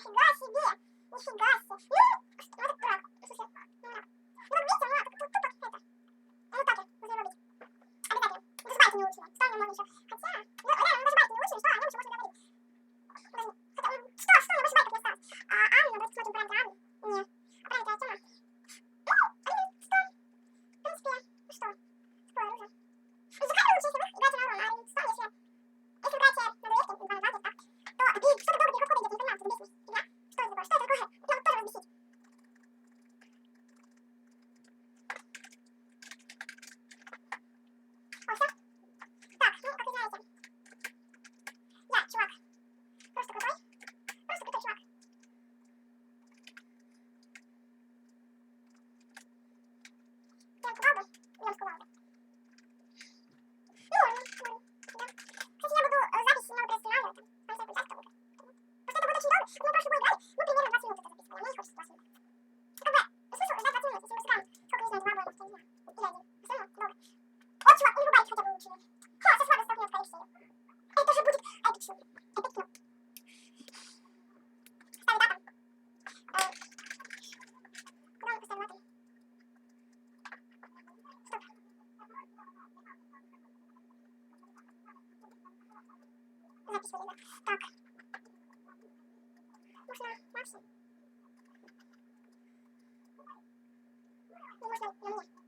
нифига себе! Нифига себе! Ну, вот это дурак. В смысле, ну, да. Ну, вот видите, ну, тут это. Вот так я буду его бить. Обязательно. Даже байки не учили. Что мне можно еще? Хотя, ну, реально, даже байки не учили, что о нем еще можно говорить. Подожди. Хотя, что, мне больше байков не осталось? А Анна, давайте смотрим про Анну. Нет. А про это тема. Ну, что? В принципе, ну что? Такое оружие. Изучать лучше, если вы играете на урон, а что, если играете на дуэльке, на базе, так, то что-то долго переход идет, не понимаю, что это бесит. Фигня. Что это такое? Что это такое? Меня вот тоже разбесить. О, все? Так, ну, как вы знаете, я чувак просто крутой чувак. Я напугал бы, и он скувал бы. Ну, можно, да. Кстати, я буду запись немного приостанавливать, там, на всякую часть только. Просто это будет очень долго. Мы в прошлый бой играли, мы примерно 20 минут это записывали, мне не хочется 20 минут. Как бы, смысл ждать 20 минут, если мы сыграем, сколько, не знаю, 2 боя, может, я не знаю, или один. Все равно долго. Вот, чувак, у него байки хотя бы улучшили. Ха, со свадьбы столкнет, скорее всего. Это же будет эпично. Эпично. Ставь дату. Куда мы поставим дату? Стоп. Запись вылезла. Так. Можно Макси? Не можно на мне.